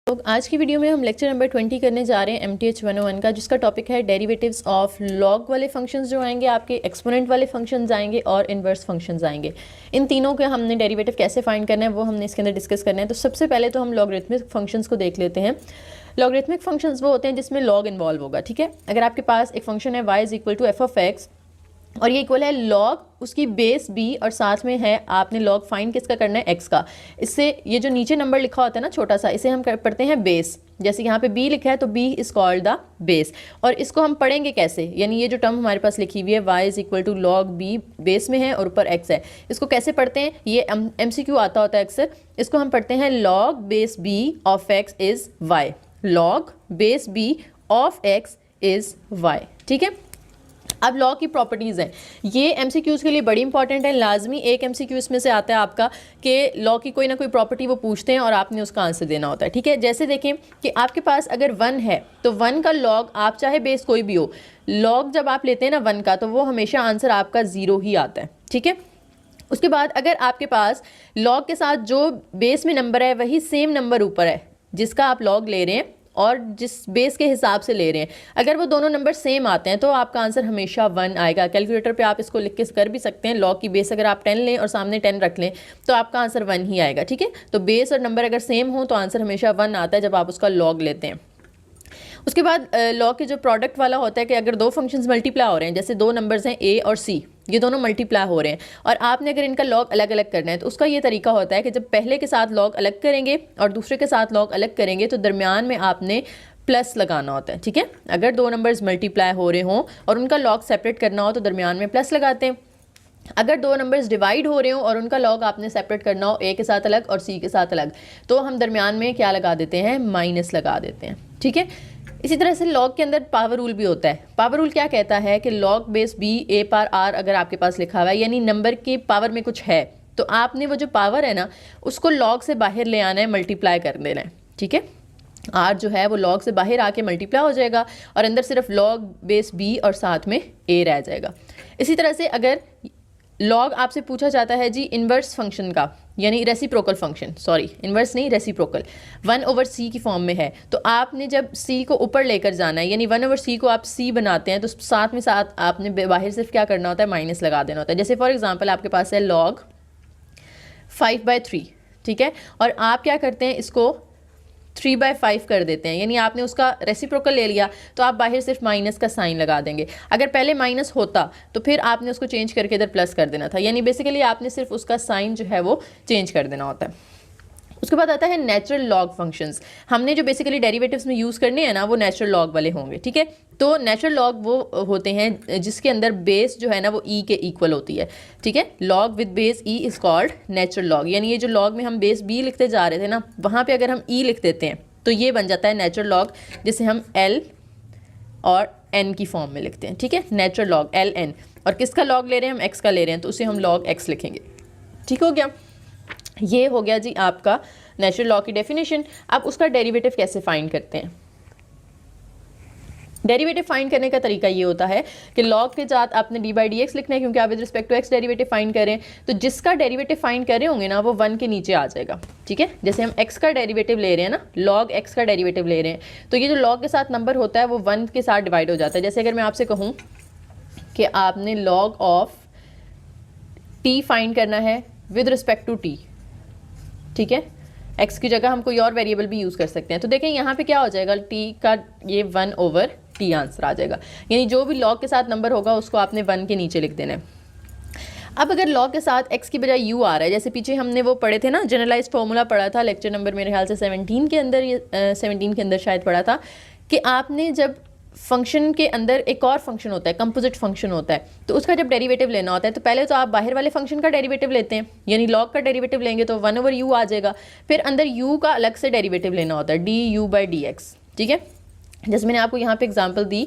तो आज की वीडियो में हम लेक्चर नंबर 20 करने जा रहे हैं MTH 101 का, जिसका टॉपिक है डेरिवेटिव्स ऑफ लॉग वाले फंक्शंस जो आएंगे, आपके एक्सपोनेंट वाले फंक्शंस आएंगे और इन्वर्स फंक्शंस आएंगे। इन तीनों के हमने डेरिवेटिव कैसे फाइंड करना है वो हमने इसके अंदर डिस्कस करना है। तो सबसे पहले तो हम लॉगरिथमिक फंक्शंस को देख लेते हैं। लॉगरिथमिक फंक्शंस वो होते हैं जिसमें लॉग इन्वॉल्व होगा। ठीक है, अगर आपके पास एक फंक्शन है y = f(x) और ये इक्वल है लॉग उसकी बेस b और साथ में है आपने लॉग फाइंड किसका करना है, x का। इससे ये जो नीचे नंबर लिखा होता है ना छोटा सा, इसे हम पढ़ते हैं बेस। जैसे यहाँ पे b लिखा है तो b is called the base. और इसको हम पढ़ेंगे कैसे, यानी ये जो टर्म हमारे पास लिखी हुई है y = log b बेस में है और ऊपर x है, इसको कैसे पढ़ते हैं, ये MCQ आता होता है अक्सर। इसको हम पढ़ते हैं log base b of x is y, log base b of x is y। ठीक है, अब लॉ की प्रॉपर्टीज़ हैं, ये MCQs के लिए बड़ी इंपॉर्टेंट है। लाजमी एक MCQ इसमें से आता है आपका कि लॉ की कोई ना कोई प्रॉपर्टी वो पूछते हैं और आपने उसका आंसर देना होता है। ठीक है, जैसे देखें कि आपके पास अगर 1 है तो 1 का लॉग, आप चाहे बेस कोई भी हो, लॉग जब आप लेते हैं ना 1 का, तो वो हमेशा आंसर आपका 0 ही आता है। ठीक है, उसके बाद अगर आपके पास लॉग के साथ जो बेस में नंबर है वही सेम नंबर ऊपर है जिसका आप लॉग ले रहे हैं और जिस बेस के हिसाब से ले रहे हैं, अगर वो दोनों नंबर सेम आते हैं तो आपका आंसर हमेशा 1 आएगा। कैलकुलेटर पे आप इसको लिख के कर भी सकते हैं। लॉग की बेस अगर आप 10 लें और सामने 10 रख लें तो आपका आंसर 1 ही आएगा। ठीक है, तो बेस और नंबर अगर सेम हो तो आंसर हमेशा 1 आता है जब आप उसका लॉग लेते हैं। उसके बाद लॉग के जो प्रोडक्ट वाला होता है कि अगर दो फंक्शंस मल्टीप्लाई हो रहे हैं, जैसे दो नंबर्स हैं a और c, ये दोनों मल्टीप्लाई हो रहे हैं और आपने अगर इनका लॉग अलग अलग करना है तो उसका ये तरीका होता है कि जब पहले के साथ लॉग अलग करेंगे और दूसरे के साथ लॉग अलग करेंगे तो दरमियान में आपने प्लस लगाना होता है। ठीक है, अगर दो नंबर्स मल्टीप्लाई हो रहे हों और उनका लॉग सेपरेट करना हो तो दरमियान में प्लस लगाते हैं। अगर दो नंबर्स डिवाइड हो रहे हो और उनका लॉग आपने सेपरेट करना हो a के साथ अलग और c के साथ अलग, तो हम दरमियान में क्या लगा देते हैं, माइनस लगा देते हैं। ठीक है, इसी तरह से लॉग के अंदर पावर रूल भी होता है। पावर रूल क्या कहता है कि लॉग बेस b a/r अगर आपके पास लिखा हुआ है, यानी नंबर के पावर में कुछ है, तो आपने वो जो पावर है ना उसको लॉग से बाहर ले आना है, मल्टीप्लाई कर देना है। ठीक है, r जो है वो लॉग से बाहर आके मल्टीप्लाई हो जाएगा और अंदर सिर्फ लॉग बेस b और साथ में a रह जाएगा। इसी तरह से अगर लॉग आपसे पूछा जाता है जी इन्वर्स फंक्शन का, यानी रेसिप्रोकल फंक्शन, सॉरी इन्वर्स नहीं रेसिप्रोकल, 1/c की फॉर्म में है, तो आपने जब c को ऊपर लेकर जाना है, यानी 1/c को आप c बनाते हैं तो साथ में साथ आपने बाहर सिर्फ क्या करना होता है, माइनस लगा देना होता है। जैसे फॉर एग्जांपल आपके पास है log 5/3, ठीक है, और आप क्या करते हैं, इसको 3/5 कर देते हैं, यानी आपने उसका रेसिप्रोकल ले लिया तो आप बाहर सिर्फ माइनस का साइन लगा देंगे। अगर पहले माइनस होता तो फिर आपने उसको चेंज करके इधर प्लस कर देना था, यानी बेसिकली आपने सिर्फ उसका साइन जो है वो चेंज कर देना होता है। उसके बाद आता है नेचुरल लॉग फंक्शंस। हमने जो बेसिकली डेरिवेटिव्स में यूज़ करने हैं ना वो नेचुरल लॉग वाले होंगे। ठीक है, तो नेचुरल लॉग वो होते हैं जिसके अंदर बेस जो है ना वो e के इक्वल होती है। ठीक है, log with base e is called natural log, यानी ये जो लॉग में हम बेस b लिखते जा रहे थे ना, वहाँ पे अगर हम e लिख देते हैं तो ये बन जाता है नेचुरल लॉग, जिसे हम l और n की फॉर्म में लिखते हैं। ठीक है, नेचुरल लॉग ln, और किसका लॉग ले रहे हैं, हम x का ले रहे हैं तो उसे हम लॉग x लिखेंगे। ठीक हो गया, ये हो गया जी आपका नेचुरल लॉ की डेफिनेशन। अब उसका डेरिवेटिव कैसे फाइंड करते हैं। डेरिवेटिव फाइंड करने का तरीका ये होता है कि लॉग के साथ आपने d/dx लिखना है, क्योंकि आप with respect to x derivative find कर रहे हैं, तो जिसका डेरिवेटिव फाइंड कर रहे होंगे ना वो 1 के नीचे आ जाएगा। ठीक है, जैसे हम x का डेरिवेटिव ले रहे हैं ना, log x का डेरिवेटिव ले रहे हैं, तो ये जो log के साथ नंबर होता है वो 1 के साथ डिवाइड हो जाता है। जैसे अगर मैं आपसे कहूँ कि आपने log ऑफ t फाइंड करना है विद रिस्पेक्ट टू t, ठीक है, x की जगह हम कोई और वेरिएबल भी यूज़ कर सकते हैं, तो देखें यहाँ पे क्या हो जाएगा, t का ये 1/t आंसर आ जाएगा, यानी जो भी log के साथ नंबर होगा उसको आपने 1 के नीचे लिख देना है। अब अगर log के साथ x की बजाय u आ रहा है, जैसे पीछे हमने वो पढ़े थे ना, जनरलाइज फार्मूला पढ़ा था लेक्चर नंबर मेरे ख्याल से 17 के अंदर, ये 17 के अंदर शायद पढ़ा था कि आपने जब फंक्शन के अंदर एक और फंक्शन होता है, कंपोजिट फंक्शन होता है, तो उसका जब डेरिवेटिव लेना होता है तो पहले तो आप बाहर वाले फंक्शन का डेरिवेटिव लेते हैं, यानी log का डेरिवेटिव लेंगे तो 1/u आ जाएगा, फिर अंदर u का अलग से डेरिवेटिव लेना होता है, du/dx। ठीक है, जैसे मैंने आपको यहाँ पे एग्जांपल दी,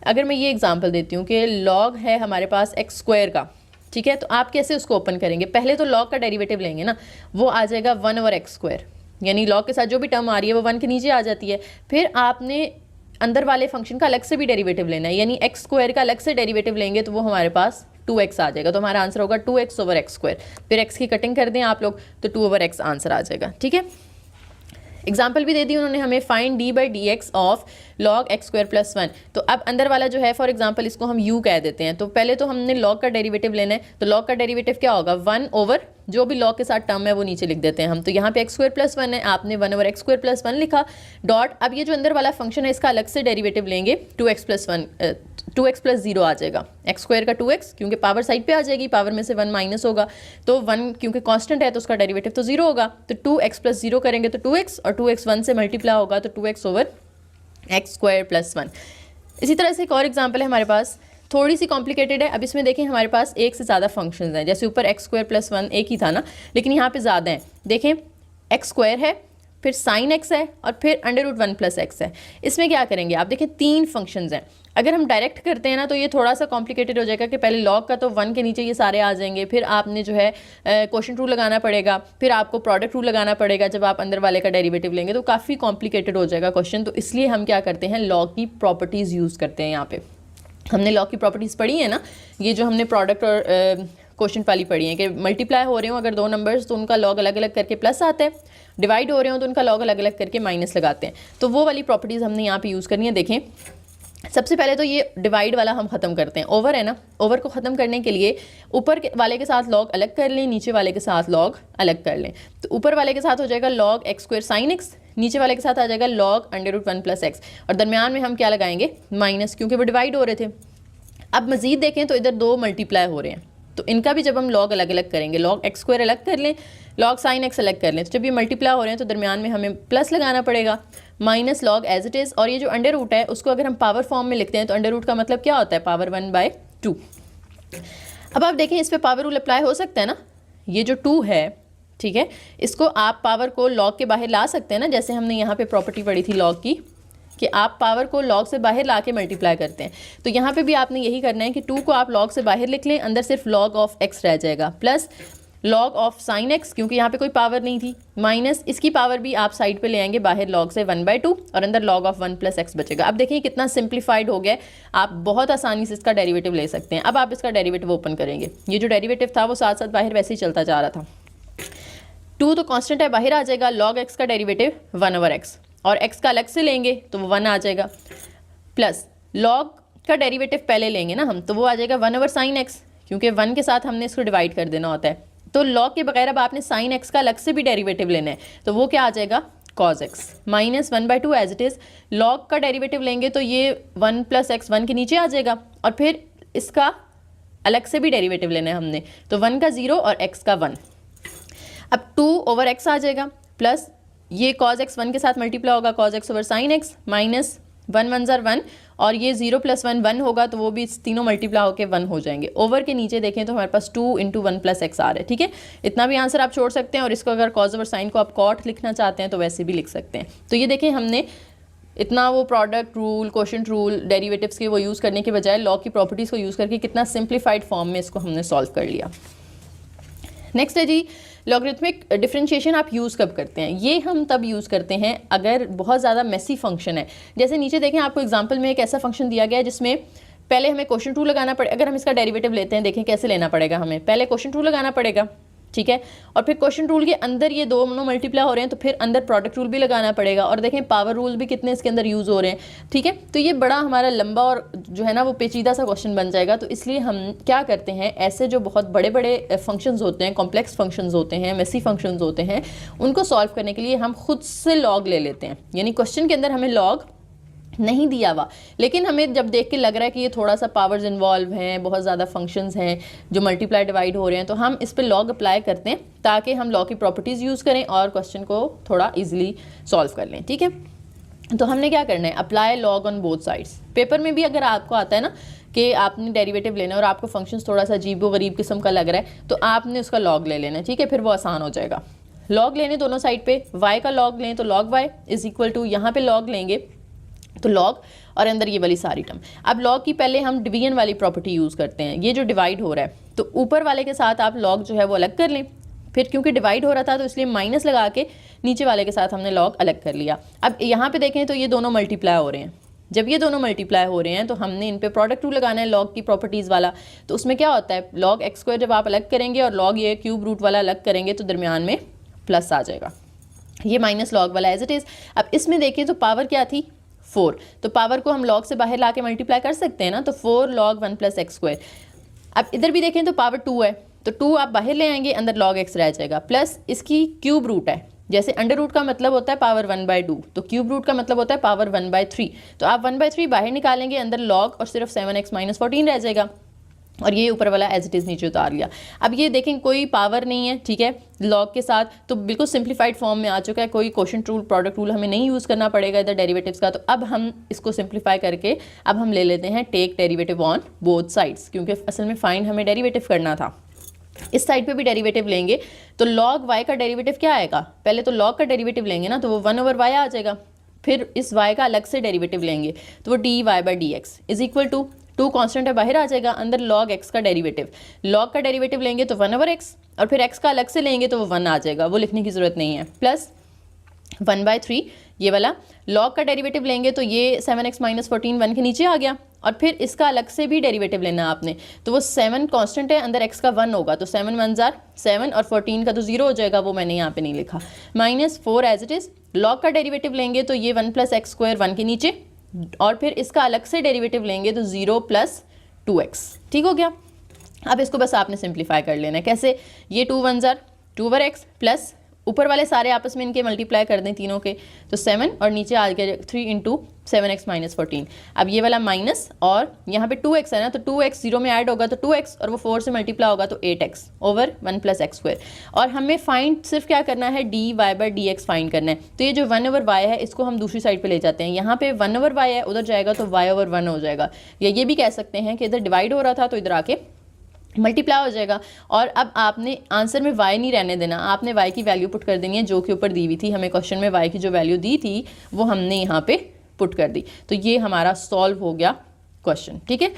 अगर मैं ये एग्जांपल देती हूँ कि log है हमारे पास x² का, ठीक है, तो आप कैसे उसको ओपन करेंगे, पहले तो log का डेरिवेटिव लेंगे ना, वो आ जाएगा 1/x², यानी log के साथ जो भी टर्म आ रही है वो 1 के नीचे आ जाती है। फिर आपने अंदर वाले फंक्शन का अलग से भी डेरिवेटिव लेना है, यानी x² का अलग से डेरिवेटिव लेंगे तो वो हमारे पास 2x आ जाएगा, तो हमारा आंसर होगा 2x/x²। फिर x की कटिंग कर दें आप लोग तो 2/x आंसर आ जाएगा। ठीक है, एग्जाम्पल भी दे दी उन्होंने हमें, find D by D x of log x square plus 1। तो अब अंदर वाला जो है फॉर एग्जाम्पल इसको हम u कह देते हैं। तो पहले तो हमने लॉग का डेरिवेटिव लेना है, तो लॉग का डेरिवेटिव क्या होगा, 1 ओवर जो भी लॉग के साथ टर्म है वो नीचे लिख देते हैं हम। तो यहाँ पे एक्स स्क्वायर प्लस 1 है, आपने 1 ओवर एक्स स्क्वायर प्लस 1 लिखा डॉट। अब ये जो अंदर वाला फंक्शन है इसका अलग से डेरिवेटिव लेंगे, 2x प्लस 0 आ जाएगा, एक्स स्क्वायर का 2x क्योंकि पावर साइड पे आ जाएगी, पावर में से 1 माइनस होगा तो 1 क्योंकि कांस्टेंट है तो उसका डेरिवेटिव तो 0 होगा। तो 2x प्लस 0 करेंगे तो 2x, और 2x 1 से मल्टीप्लाई होगा तो 2x over x square plus 1। इसी तरह से एक और एग्जाम्पल है हमारे पास, थोड़ी सी कॉम्प्लिकेटेड है। अब इसमें देखें हमारे पास एक से ज़्यादा फंक्शंस हैं, जैसे ऊपर एक्स स्क्वायर प्लस 1 एक ही था ना, लेकिन यहाँ पे ज़्यादा हैं। देखें एक्स स्क्वायर है, फिर साइन एक्स है, और फिर √1 प्लस एक्स है। इसमें क्या करेंगे आप देखें 3 फंक्शंस हैं। अगर हम डायरेक्ट करते हैं ना तो ये थोड़ा सा कॉम्प्लिकेटेड हो जाएगा कि पहले लॉग का तो 1 के नीचे ये सारे आ जाएंगे, फिर आपने जो है क्वोशंट रूल लगाना पड़ेगा, फिर आपको प्रोडक्ट रूल लगाना पड़ेगा जब आप अंदर वाले का डेरिवेटिव लेंगे, तो काफ़ी कॉम्प्लिकेटेड हो जाएगा क्वेश्चन। तो इसलिए हम क्या करते हैं, लॉग की प्रॉपर्टीज़ यूज़ करते हैं। यहाँ पे हमने लॉग की प्रॉपर्टीज़ पढ़ी है ना, ये जो हमने प्रोडक्ट और क्वोशंट वाली पढ़ी है कि मल्टीप्लाई हो रहे हो अगर 2 नंबर्स तो उनका लॉग अलग अलग करके प्लस आता है, डिवाइड हो रहे हो तो उनका लॉग अलग अलग करके माइनस लगाते हैं। तो वो वाली प्रॉपर्टीज़ हमने यहाँ पे यूज़ करनी है। देखें सबसे पहले तो ये डिवाइड वाला हम ख़त्म करते हैं, ओवर है ना, ओवर को ख़त्म करने के लिए ऊपर वाले के साथ लॉग अलग कर लें, नीचे वाले के साथ लॉग अलग कर लें। तो ऊपर वाले के साथ हो जाएगा log x square sine x, नीचे वाले के साथ आ जाएगा लॉग √1 प्लस एक्स, और दरमियान में हम क्या लगाएंगे, माइनस, क्योंकि वो डिवाइड हो रहे थे। अब मज़ीद देखें तो इधर 2 मल्टीप्लाई हो रहे हैं, तो इनका भी जब हम लॉग अलग अलग करेंगे, लॉग एक्स स्क्वायर अलग कर लें, लॉग साइन एक्स अलग कर लें, तो जब ये मल्टीप्लाई हो रहे हैं तो दरमियान में हमें प्लस लगाना पड़ेगा, minus log as it is. और ये जो अंडर रूट है उसको अगर हम पावर फॉर्म में लिखते हैं तो अंडर रूट का मतलब क्या होता है, पावर 1/2। अब आप देखें इस पर पावर रूल अप्लाई हो सकता है ना, ये जो 2 है ठीक है, इसको आप पावर को लॉग के बाहर ला सकते हैं ना, जैसे हमने यहाँ पे प्रॉपर्टी पढ़ी थी लॉग की कि आप पावर को लॉग से बाहर ला के मल्टीप्लाई करते हैं। तो यहाँ पे भी आपने यही करना है कि 2 को आप लॉग से बाहर लिख लें, अंदर सिर्फ लॉग ऑफ एक्स रह जाएगा, plus log of sine x क्योंकि यहाँ पे कोई पावर नहीं थी, माइनस इसकी पावर भी आप साइड पे ले आएंगे बाहर लॉग से 1/2, और अंदर लॉग ऑफ 1 प्लस एक्स बचेगा। अब देखिए कितना सिंप्लीफाइड हो गया, आप बहुत आसानी से इसका डेरिवेटिव ले सकते हैं। अब आप इसका डेरिवेटिव ओपन करेंगे, ये जो डेरिवेटिव था वो साथ साथ बाहर वैसे ही चलता जा रहा था। 2 तो कांस्टेंट है, बाहर आ जाएगा, लॉग एक्स का डेरिवेटिव 1 ओवर एक्स, और x का अलग से लेंगे तो वो 1 आ जाएगा, प्लस लॉग का डेरिवेटिव पहले लेंगे ना हम, तो वो आ जाएगा 1 ओवर साइन एक्स, क्योंकि 1 के साथ हमने इसको डिवाइड कर देना होता है। तो लॉग के बगैर अब आपने साइन एक्स का अलग से भी डेरिवेटिव लेना है, तो वो क्या आ जाएगा, cause x minus 1/2 as it is. Log का डेरिवेटिव लेंगे तो ये 1 प्लस एक्स 1 के नीचे आ जाएगा, और फिर इसका अलग से भी डेरिवेटिव लेना है हमने, तो 1 का 0 और x का 1। अब 2 ओवर x आ जाएगा, प्लस ये cos x 1 के साथ मल्टीप्लाई होगा, cos x over sine x, minus 1 1 ज़र 1, और ये 0 + 1 1 होगा, तो वो भी तीनों मल्टीप्लाई होकर 1 हो जाएंगे। ओवर के नीचे देखें तो हमारे पास 2 × 1 + x आ रहा है, ठीक है। इतना भी आंसर आप छोड़ सकते हैं, और इसको अगर cos ओवर साइन को आप cot लिखना चाहते हैं तो वैसे भी लिख सकते हैं। तो ये देखें हमने इतना वो product rule, quotient rule, derivatives के वो यूज़ करने के बजाय लॉग की प्रॉपर्टीज़ को यूज़ करके कितना सिंप्लीफाइड फॉर्म में इसको हमने सॉल्व कर लिया। नेक्स्ट है जी लॉगरिथमिक डिफरेंशिएशन। आप यूज़ कब करते हैं, ये हम तब यूज़ करते हैं अगर बहुत ज़्यादा मेसी फंक्शन है। जैसे नीचे देखें आपको एग्जांपल में एक ऐसा फंक्शन दिया गया है जिसमें पहले हमें क्वोशंट रूल लगाना पड़ेगा। अगर हम इसका डेरिवेटिव लेते हैं, देखें कैसे लेना पड़ेगा, हमें पहले क्वोशंट रूल लगाना पड़ेगा, ठीक है, और फिर क्वोशंट रूल के अंदर ये दोनों मल्टीप्लाई हो रहे हैं तो फिर अंदर प्रोडक्ट रूल भी लगाना पड़ेगा, और देखें पावर रूल भी कितने इसके अंदर यूज़ हो रहे हैं, ठीक है। तो ये बड़ा हमारा लंबा और जो है ना वो पेचीदा सा क्वेश्चन बन जाएगा। तो इसलिए हम क्या करते हैं, ऐसे जो बहुत बड़े बड़े फंक्शंस होते हैं, कॉम्प्लेक्स फंक्शंस होते हैं, मेसी फंक्शंस होते हैं, उनको सॉल्व करने के लिए हम खुद से लॉग ले लेते हैं। यानी क्वेश्चन के अंदर हमें लॉग नहीं दिया हुआ, लेकिन हमें जब देख के लग रहा है कि ये थोड़ा सा पावर्स इन्वॉल्व हैं, बहुत ज़्यादा फंक्शंस हैं जो मल्टीप्लाई डिवाइड हो रहे हैं, तो हम इस पे लॉग अप्लाई करते हैं ताकि हम लॉग की प्रॉपर्टीज़ यूज़ करें और क्वेश्चन को थोड़ा इजीली सॉल्व कर लें, ठीक है। तो हमने क्या करना है, apply log on both sides. Paper में भी अगर आपको आता है ना कि आपने डेरिवेटिव लेना है और आपको फंक्शंस थोड़ा सा अजीब व गरीब किस्म का लग रहा है, तो आपने उसका लॉग ले लेना है, ठीक है, फिर वो आसान हो जाएगा। लॉग लेने दोनों साइड पे, y का लॉग लें तो log y is equal to, यहाँ पे लॉग लेंगे तो लॉग और अंदर ये वाली सारी टर्म। अब लॉग की पहले हम डिवीजन वाली प्रॉपर्टी यूज़ करते हैं। ये जो डिवाइड हो रहा है तो ऊपर वाले के साथ आप लॉग जो है वो अलग कर लें, फिर क्योंकि डिवाइड हो रहा था तो इसलिए माइनस लगा के नीचे वाले के साथ हमने लॉग अलग कर लिया। अब यहाँ पे देखें तो ये दोनों मल्टीप्लाई हो रहे हैं। जब ये दोनों मल्टीप्लाई हो रहे हैं तो हमने इन पे प्रोडक्ट रूल लगाना है लॉग की प्रॉपर्टीज़ वाला। तो उसमें क्या होता है, लॉग एक्स स्क्वायर जब आप अलग करेंगे और लॉग ये क्यूब रूट वाला अलग करेंगे तो दरमियान में प्लस आ जाएगा। ये माइनस लॉग वाला एज इट इज़। अब इसमें देखिए तो पावर क्या थी 4, तो पावर को हम लॉग से बाहर ला के मल्टीप्लाई कर सकते हैं ना, तो 4 log 1 + x²। अब इधर भी देखें तो पावर 2 है, तो 2 आप बाहर ले आएंगे, अंदर log x रह जाएगा, प्लस इसकी क्यूब रूट है। जैसे अंडर रूट का मतलब होता है पावर 1/2, तो क्यूब रूट का मतलब होता है पावर 1/3। तो आप 1/3 बाहर निकालेंगे, अंदर log और सिर्फ 7x - 14 रह जाएगा, और ये ऊपर वाला एज इट इज़ नीचे उतार लिया। अब ये देखें कोई पावर नहीं है, ठीक है, लॉग के साथ, तो बिल्कुल सिंप्लीफाइड फॉर्म में आ चुका है, कोई क्वोशिएंट रूल, प्रोडक्ट रूल हमें नहीं यूज़ करना पड़ेगा इधर डेरिवेटिव्स का। तो अब हम इसको सिंप्लीफाई करके अब हम ले लेते हैं take derivative on both sides, क्योंकि असल में फाइंड हमें डेरिवेटिव करना था। इस साइड पे भी डेरिवेटिव लेंगे तो log y का डेरिवेटिव क्या आएगा, पहले तो log का डेरिवेटिव लेंगे ना, तो वो 1/y आ जाएगा। फिर इस y का अलग से डेरिवेटिव लेंगे तो वो dy/dx is equal to 2 constant है बाहर आ जाएगा, अंदर log x का डेरिवेटिव, log का डेरिवेटिव लेंगे तो 1/x, और फिर x का अलग से लेंगे तो वो 1 आ जाएगा, वो लिखने की ज़रूरत नहीं है, प्लस 1/3 ये वाला। log का डेरिवेटिव लेंगे तो ये 7x - 14 1 के नीचे आ गया, और फिर इसका अलग से भी डेरिवेटिव लेना आपने, तो वो 7 कांस्टेंट है, अंदर x का 1 होगा, तो 7 1 ज़ार 7, और 14 का तो 0 हो जाएगा, वो मैंने यहाँ पे नहीं लिखा, -4 एज इट इज़। log का डेरिवेटिव लेंगे तो ये 1 + x² 1 के नीचे, और फिर इसका अलग से डेरिवेटिव लेंगे तो 0 + 2x, ठीक हो गया। अब इसको बस आपने सिंप्लीफाई कर लेना है, कैसे, ये 2 1 ज़ार 2/x, प्लस ऊपर वाले सारे आपस में इनके मल्टीप्लाई कर दें तीनों के, तो 7, और नीचे आ गया 3 × 7x - 14। अब ये वाला माइनस, और यहाँ पे 2x है ना, तो 2x 0 में ऐड होगा तो 2x, और वो 4 से मल्टीप्लाई होगा तो 8x ओवर 1 + x²। और हमें फाइंड सिर्फ क्या करना है, dy/dx फाइंड करना है। तो ये जो 1/y है इसको हम दूसरी साइड पे ले जाते हैं, यहाँ पे 1/y है, उधर जाएगा तो y/1 हो जाएगा, या ये भी कह सकते हैं कि इधर डिवाइड हो रहा था तो इधर आके मल्टीप्लाई हो जाएगा। और अब आपने आंसर में y नहीं रहने देना, आपने y की वैल्यू पुट कर देनी है जो कि ऊपर दी हुई थी, हमें क्वेश्चन में y की जो वैल्यू दी थी वो हमने यहाँ पे पुट कर दी, तो ये हमारा सॉल्व हो गया क्वेश्चन, ठीक है।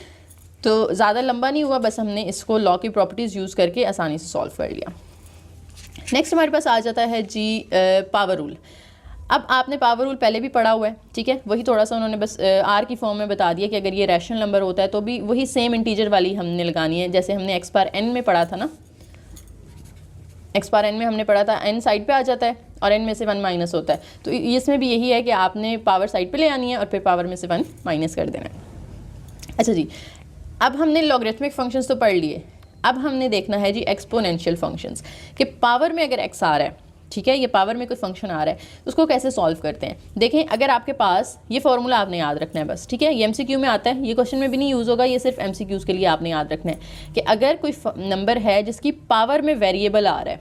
तो ज़्यादा लंबा नहीं हुआ, बस हमने इसको लॉ की प्रॉपर्टीज़ यूज़ करके आसानी से सॉल्व कर लिया। नेक्स्ट हमारे पास आ जाता है जी पावर रूल। अब आपने पावर रूल पहले भी पढ़ा हुआ है, ठीक है, वही थोड़ा सा उन्होंने बस आर की फॉर्म में बता दिया कि अगर ये रैशनल नंबर होता है तो भी वही सेम इंटीजर वाली हमने लगानी है, जैसे हमने x/n में पढ़ा था ना, x/n में हमने पढ़ा था n साइड पे आ जाता है और n में से 1 माइनस होता है, तो इसमें भी यही है कि आपने पावर साइड पे ले आनी है और फिर पावर में से 1 माइनस कर देना है। अच्छा जी, अब हमने लॉगरिथमिक फंक्शंस तो पढ़ लिए, अब हमने देखना है जी एक्सपोनेंशियल फंक्शंस, कि पावर में अगर x आ रहा है, ठीक है, ये पावर में कोई फंक्शन आ रहा है, उसको कैसे सॉल्व करते हैं। देखें, अगर आपके पास ये फॉर्मूला आपने याद रखना है बस, ठीक है, ये MCQ में आता है, ये क्वेश्चन में भी नहीं यूज़ होगा, ये सिर्फ MCQs के लिए आपने याद रखना है कि अगर कोई नंबर है जिसकी पावर में वेरिएबल आ रहा है,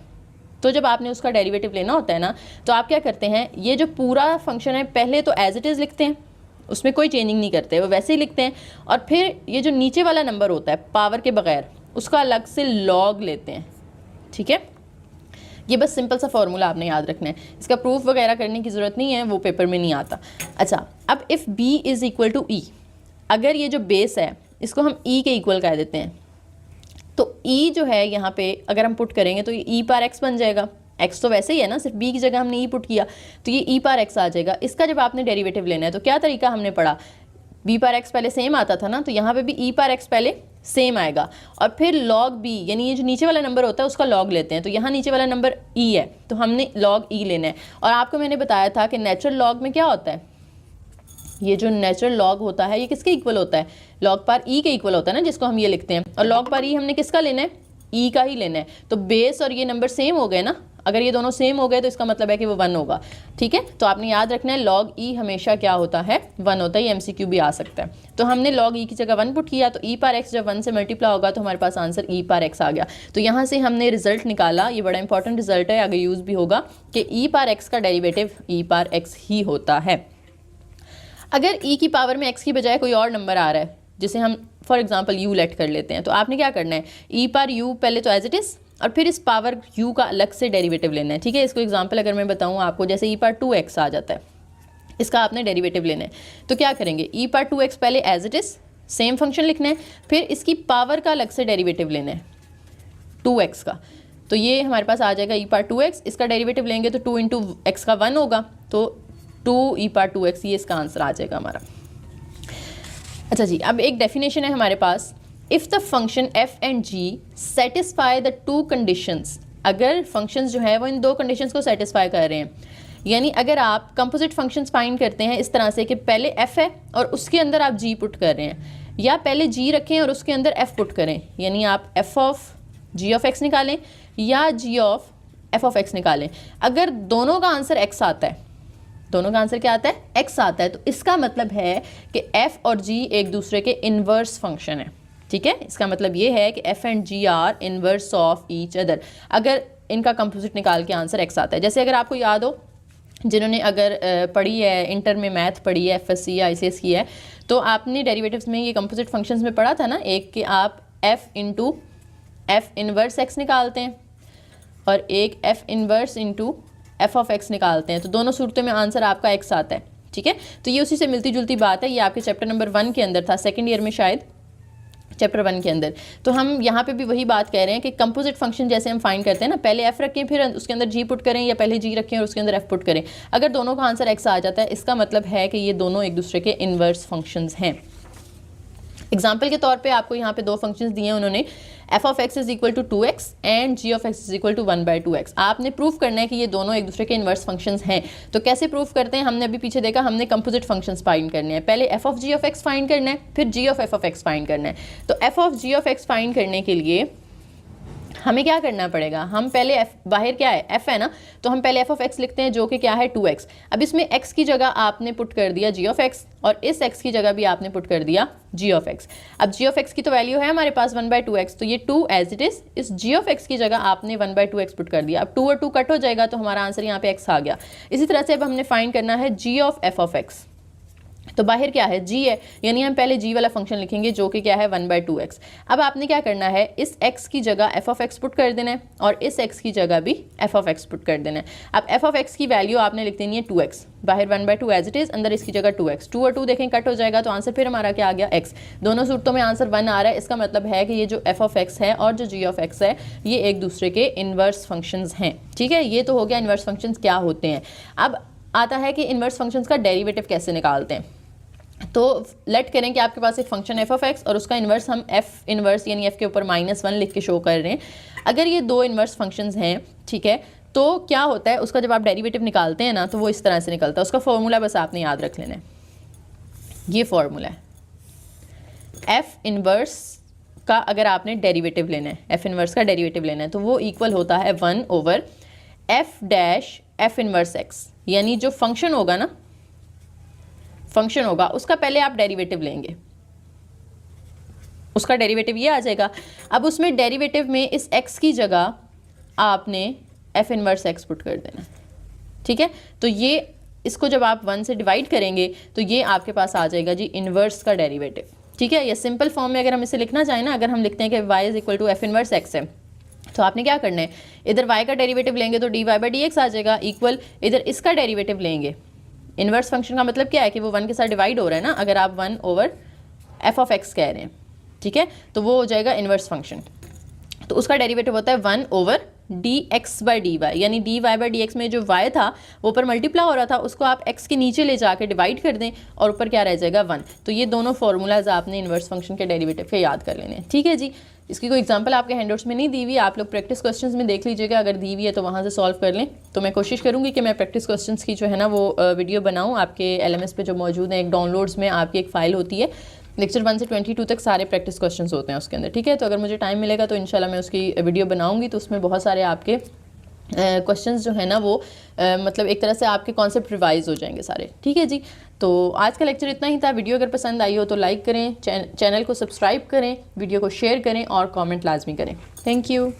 तो जब आपने उसका डेरिवेटिव लेना होता है ना, तो आप क्या करते हैं, ये जो पूरा फंक्शन है पहले तो एज इट इज़ लिखते हैं, उसमें कोई चेंजिंग नहीं करते, वो वैसे ही लिखते हैं, और फिर ये जो नीचे वाला नंबर होता है पावर के बगैर, उसका अलग से लॉग लेते हैं, ठीक है। ये बस सिंपल सा फॉर्मूला आपने याद रखना है, इसका प्रूफ वगैरह करने की ज़रूरत नहीं है, वो पेपर में नहीं आता। अच्छा, अब इफ़ b = e, अगर ये जो बेस है इसको हम e के इक्वल कह देते हैं, तो e जो है यहाँ पे अगर हम पुट करेंगे तो ये e/x बन जाएगा, x तो वैसे ही है ना, सिर्फ b की जगह हमने e पुट किया तो ये e/x आ जाएगा। इसका जब आपने डेरिवेटिव लेना है तो क्या तरीका हमने पढ़ा, b/x पहले सेम आता था ना, तो यहाँ पे भी e/x पहले सेम आएगा, और फिर log b, यानी ये जो नीचे वाला नंबर होता है उसका log लेते हैं, तो यहाँ नीचे वाला नंबर e है तो हमने log e लेना है। और आपको मैंने बताया था कि नेचुरल log में क्या होता है, ये जो नेचुरल log होता है ये किसके इक्वल होता है, log पर e के इक्वल होता है ना, जिसको हम ये लिखते हैं, और log पर e हमने किसका लेना है, e का ही लेना है। तो बेस और ये नंबर सेम हो गए ना, अगर ये दोनों सेम हो गए तो इसका मतलब है कि वो 1 होगा, ठीक है। तो आपने याद रखना है log e हमेशा क्या होता है, 1 होता है, ये MCQ भी आ सकता है। तो हमने log e की जगह 1 पुट किया, तो e/x जब 1 से मल्टीप्लाई होगा तो हमारे पास आंसर e/x आ गया। तो यहाँ से हमने रिजल्ट निकाला, ये बड़ा इंपॉर्टेंट रिजल्ट है, आगे यूज़ भी होगा, कि e/x का डेरिवेटिव e/x ही होता है। अगर e की पावर में x की बजाय कोई और नंबर आ रहा है, जिसे हम फॉर एग्जांपल u लेट कर लेते हैं, तो आपने क्या करना है, e/u पहले तो एज इट इज़, और फिर इस पावर u का अलग से डेरिवेटिव लेना है, ठीक है। इसको एग्जांपल अगर मैं बताऊं आपको, जैसे e/2x आ जाता है, इसका आपने डेरिवेटिव लेना है, तो क्या करेंगे, e/2x पहले as it is same function लिखना है, फिर इसकी पावर का अलग से डेरिवेटिव लेना है 2x का, तो ये हमारे पास आ जाएगा e/2x, इसका डेरिवेटिव लेंगे तो 2 × x का 1 होगा, तो 2 e/2x, ये इसका आंसर आ जाएगा हमारा। अच्छा जी, अब एक डेफिनेशन है हमारे पास, if the function f and g satisfy the 2 conditions, अगर फंक्शंस जो है वो इन 2 कंडीशंस को सेटिस्फाई कर रहे हैं, यानी अगर आप कंपोजिट फंक्शंस फाइंड करते हैं इस तरह से कि पहले f है और उसके अंदर आप g पुट कर रहे हैं, या पहले g रखें और उसके अंदर f पुट करें, यानी आप f of g of x निकालें या g of f of x निकालें, अगर दोनों का आंसर x आता है, दोनों का आंसर क्या आता है, x आता है, तो इसका मतलब है कि f और g एक दूसरे के इन्वर्स फंक्शन है। ठीक है, इसका मतलब ये है कि f and g are inverse of each other, अगर इनका कंपोजिट निकाल के आंसर x आता है। जैसे अगर आपको याद हो, जिन्होंने अगर पढ़ी है, इंटर में मैथ पढ़ी है, FSC या ICS की है, तो आपने डेरिवेटिव्स में ये कंपोजिट फंक्शंस में पढ़ा था ना, एक कि आप f into f inverse x निकालते हैं और एक f inverse into f of x निकालते हैं, तो दोनों सूरतों में आंसर आपका x आता है। ठीक है, तो ये उसी से मिलती जुलती बात है, ये आपके चैप्टर नंबर 1 के अंदर था, सेकेंड ईयर में शायद चैप्टर 1 के अंदर। तो हम यहाँ पे भी वही बात कह रहे हैं कि कंपोजिट फंक्शन जैसे हम फाइंड करते हैं ना, पहले f रखें फिर उसके अंदर g पुट करें, या पहले g रखें और उसके अंदर f पुट करें, अगर दोनों का आंसर x आ जाता है, इसका मतलब है कि ये दोनों एक दूसरे के इन्वर्स फंक्शंस हैं। एग्जाम्पल के तौर पे आपको यहाँ पे दो फंक्शंस दिए हैं उन्होंने, f of x is equal to 2x and g of x is equal to 1/2x। आपने प्रूफ करना है कि ये दोनों एक दूसरे के इन्वर्स फंक्शंस हैं। तो कैसे प्रूफ करते हैं, हमने अभी पीछे देखा, हमने कंपोजिट फंक्शंस फाइंड करने हैं, पहले f of g of x find करना है, फिर g of f of x find करना है। तो f of g of x find करने के लिए हमें क्या करना पड़ेगा, हम पहले f, बाहर क्या है f है ना, तो हम पहले f ऑफ x लिखते हैं जो कि क्या है 2x। अब इसमें x की जगह आपने पुट कर दिया g ऑफ x और इस x की जगह भी आपने पुट कर दिया g ऑफ x। अब g ऑफ x की तो वैल्यू है हमारे पास 1/2x, तो ये 2 एज इट इज, इस g ऑफ x की जगह आपने 1/2x पुट कर दिया। अब 2 और 2 कट हो जाएगा तो हमारा आंसर यहाँ पे x आ गया। इसी तरह से अब हमने फाइंड करना है g of f of x, तो बाहर क्या है g है, यानी हम पहले g वाला फंक्शन लिखेंगे जो कि क्या है 1/2x। अब आपने क्या करना है, इस x की जगह f ऑफ x पुट कर देना है और इस x की जगह भी f ऑफ x पुट कर देना है। अब f ऑफ x की वैल्यू आपने लिख देनी है 2x, बाहर 1/2 एज इट इज, अंदर इसकी जगह 2x, 2 और 2 देखें कट हो जाएगा तो आंसर फिर हमारा क्या आ गया x। दोनों सूरतों में आंसर 1 आ रहा है, इसका मतलब है कि ये जो f ऑफ x है और जो g ऑफ x है ये एक दूसरे के इन्वर्स फंक्शंस हैं। ठीक है, ये तो हो गया इन्वर्स फंक्शंस क्या होते हैं। अब आता है कि इन्वर्स फंक्शंस का डेरिवेटिव कैसे निकालते हैं। तो लेट करें कि आपके पास एक फंक्शन f ऑफ x और उसका इन्वर्स हम f इन्वर्स यानी f के ऊपर -1 लिख के शो कर रहे हैं। अगर ये दो इन्वर्स फंक्शंस हैं, ठीक है, तो क्या होता है उसका जब आप डेरिवेटिव निकालते हैं ना, तो वो इस तरह से निकलता है। उसका फॉर्मूला बस आपने याद रख लेना है, ये फॉर्मूला है f इन्वर्स का। अगर आपने डेरिवेटिव लेना है, f इन्वर्स का डेरिवेटिव लेना है, तो वो इक्वल होता है 1/f dash f inverse x, यानी जो फंक्शन होगा ना, फंक्शन होगा उसका पहले आप डेरिवेटिव लेंगे, उसका डेरिवेटिव ये आ जाएगा। अब उसमें डेरिवेटिव में इस x की जगह आपने f इन्वर्स x पुट कर देना। ठीक है, तो ये इसको जब आप 1 से डिवाइड करेंगे तो ये आपके पास आ जाएगा जी इन्वर्स का डेरिवेटिव। ठीक है, ये सिंपल फॉर्म में अगर हम इसे लिखना चाहें ना, अगर हम लिखते हैं कि y is equal to f inverse x है, तो आपने क्या करना है, इधर y का डेरिवेटिव लेंगे तो dy/dx आ जाएगा, इक्वल इधर इसका डेरिवेटिव लेंगे। इन्वर्स फंक्शन का मतलब क्या है कि वो 1 के साथ डिवाइड हो रहा है ना, अगर आप 1/f ऑफ x कह रहे हैं, ठीक है, तो वो हो जाएगा इन्वर्स फंक्शन। तो उसका डेरिवेटिव होता है 1/dx/dy, यानी dy/dx में जो y था वो ऊपर मल्टीप्लाई हो रहा था, उसको आप x के नीचे ले जाके डिवाइड कर दें और ऊपर क्या रह जाएगा 1। तो ये दोनों फार्मूलाज आपने इन्वर्स फंक्शन के डेरिवेटिव के याद कर लेने हैं। ठीक है जी, इसकी कोई एग्जांपल आपके हैंडआउट्स में नहीं दी हुई, आप लोग प्रैक्टिस क्वेश्चंस में देख लीजिएगा, अगर दी हुई है तो वहाँ से सॉल्व कर लें। तो मैं कोशिश करूँगी कि मैं प्रैक्टिस क्वेश्चंस की जो है ना वो वीडियो बनाऊँ, आपके LMS पे जो मौजूद है, एक डाउनलोड्स में आपकी एक फ़ाइल होती है, लेक्चर 1 से 22 तक सारे प्रैक्टिस क्वेश्चंस होते हैं उसके अंदर। ठीक है, तो अगर मुझे टाइम मिलेगा तो इंशाल्लाह मैं उसकी वीडियो बनाऊँगी, तो उसमें बहुत सारे आपके क्वेश्चंस जो है ना वो मतलब एक तरह से आपके कॉन्सेप्ट रिवाइज हो जाएंगे सारे। ठीक है जी, तो आज का लेक्चर इतना ही था। वीडियो अगर पसंद आई हो तो लाइक करें, चैनल को सब्सक्राइब करें, वीडियो को शेयर करें और कमेंट लाजमी करें। Thank you.